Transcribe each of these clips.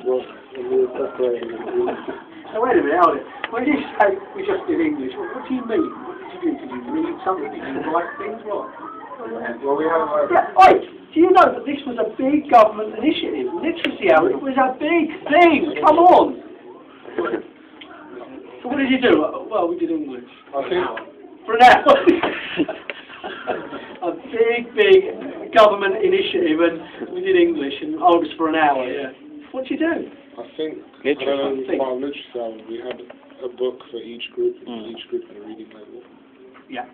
book and we were separating the group. Now wait a minute, hold it. When you say we just did English, what do you mean? What did you do? Did you read something? Did you write things? What? Well, we have our... Yeah, oi, do you know that this was a big government initiative? Literacy hour, it was a big thing. Come on. So what did you do? Well, we did English. I think... For an hour. A big government initiative, and we did English, and I was for an hour. Yeah. What did you do? I think... Literacy. About literacy hour, we had a book for each group, and each group had a reading level. Yeah.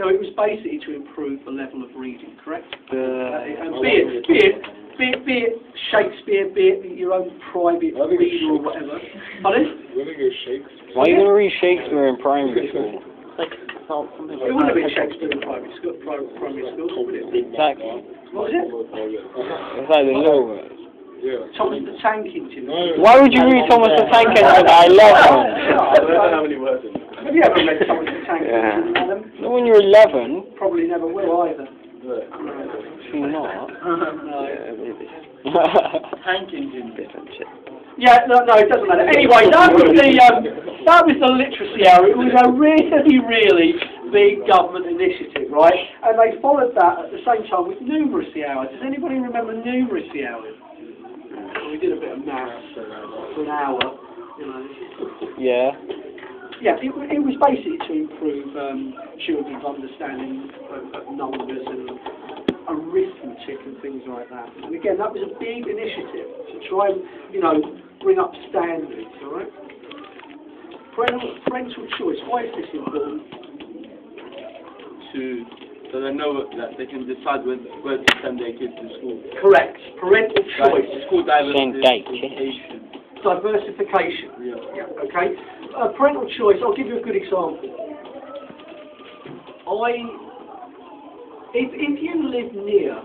So it was basically to improve the level of reading, correct? And be it Shakespeare, be it your own private reader or whatever. Pardon? I think it was Shakespeare. Why are you going to read Shakespeare in primary school? It wouldn't have been Shakespeare in primary school, would it? Exactly. What was it? It's like the little words. Yeah. Thomas the Tank Engine. Why would you read Thomas the Tank Engine? I love him. I don't know how many words in it. Have you ever read Thomas the Tank Engine, Adam? Not when you're 11. Probably never will either. You're not. No. Yeah, maybe. Tank Engine. Different shit. Yeah, no, it doesn't matter. Anyway, that was the literacy hour. It was a really big government initiative, right? And they followed that at the same time with numeracy hour. Does anybody remember numeracy hour? Well, we did a bit of maths for an hour, you know. Yeah. Yeah, it was basically to improve children's understanding of numbers and arithmetic and things like that. And again, that was a big initiative to try and, you know, bring up standards, all right? Parental choice, why is this important? So they know that they can decide where to send their kids to school. Correct. Parental choice. School diversification. Diversification. Yeah. Okay. Parental choice. I'll give you a good example. If you live near,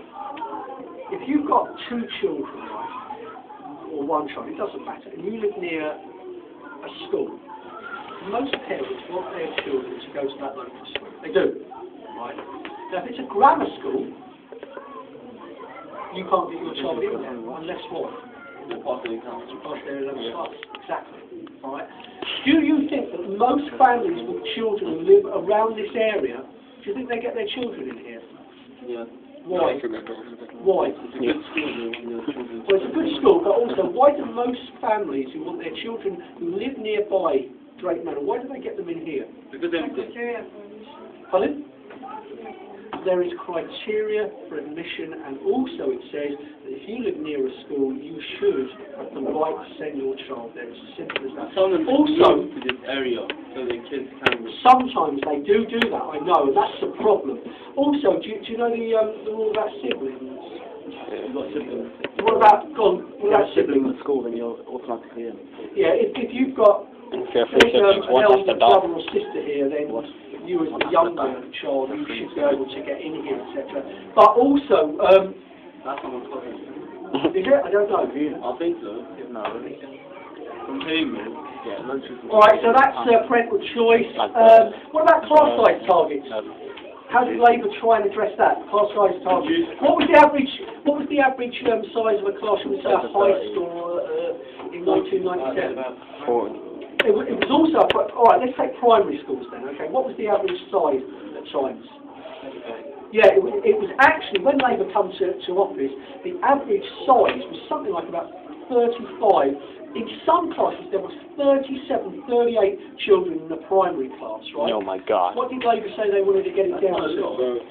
if you've got two children, right, or one child, it doesn't matter, and you live near a school, most parents want their children to go to that local school. They do, right? Now, if it's a grammar school, you can't get your child in there unless what? You pass their 11th class. Exactly. All right. Do you think that most families with children who live around this area, do you think they get their children in here? Yeah. Why? Why? It's a good school. Well, it's a good school, but also, why do most families who want their children who live nearby Drake Manor, why do they get them in here? Because everything. Pardon? There is criteria for admission, and also it says that if you live near a school, you should have the right to send your child there. It's as simple as that. Some of them also to this area so their kids can. Sometimes they do that, I know, and that's the problem. Also, do you know the rule about siblings? You've got siblings. What about siblings? at school, then you're automatically in. Yeah, if you've got If you're free siblings, one has to die. brother or sister here, then you as the younger child, you should be able to get in here, etc. But also, That's what I'm talking about. is it? I don't know. I think so. No. From payment, yeah, Alright, so that's parental choice. What about class size targets? How did Labour try and address that? Class size targets. What was the average size of a class in a high school in 1997? 40. It was also, alright, let's take primary schools then, okay? What was the average size at times? Yeah, it was actually, when Labour come to office, the average size was something like about 35. In some classes, there was 37, 38 children in a primary class, right? Oh my God. What did Labour say they wanted to get it down to?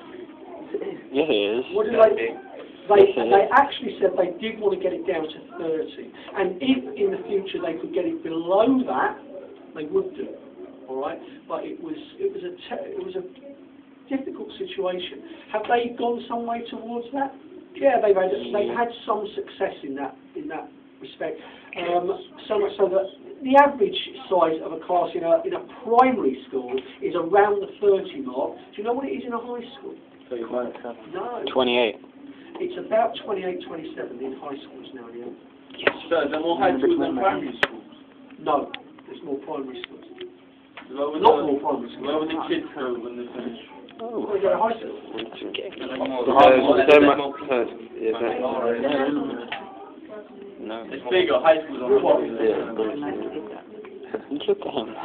Yes, it is. What did they actually said they did want to get it down to 30, and if in the future they could get it below that, they would do. All right, but it was a difficult situation. Have they gone some way towards that? Yeah, they've had some success in that respect. So much so that the average size of a class in a primary school is around the 30 mark. Do you know what it is in a high school? 35. No. 28. It's about 28, 27 in high schools now, yeah. Yes. So, is there more high schools than primary schools? No, there's more primary schools. More primary schools. Where would the kids go when they finish? Oh. They go to high school. No. It's bigger. High school's on What? the Look at him.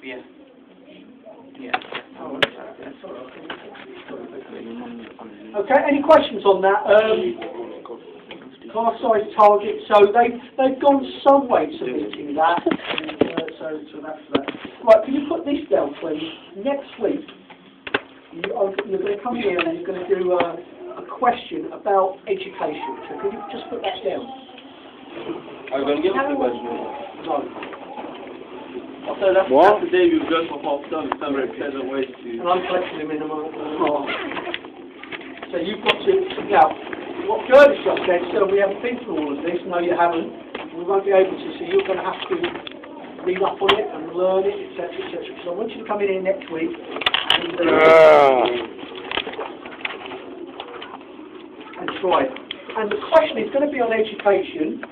Yeah. Okay, any questions on that? Class size target, so they've gone some way to meeting that, so that's that. Right, can you put this down, please? Next week, you're going to come here and you're going to do a question about education. So can you just put that down? Are you going to give us the question? No. So that's What? the day we go for half term. It's not very pleasant way to. And I'm collecting them in a month. So you've got to, now, what Gerda's just said, so we haven't been through all of this. No, you haven't. We won't be able to, so you're going to have to read up on it and learn it, etc., etc. So I want you to come in here next week and try it. And the question is going to be on education.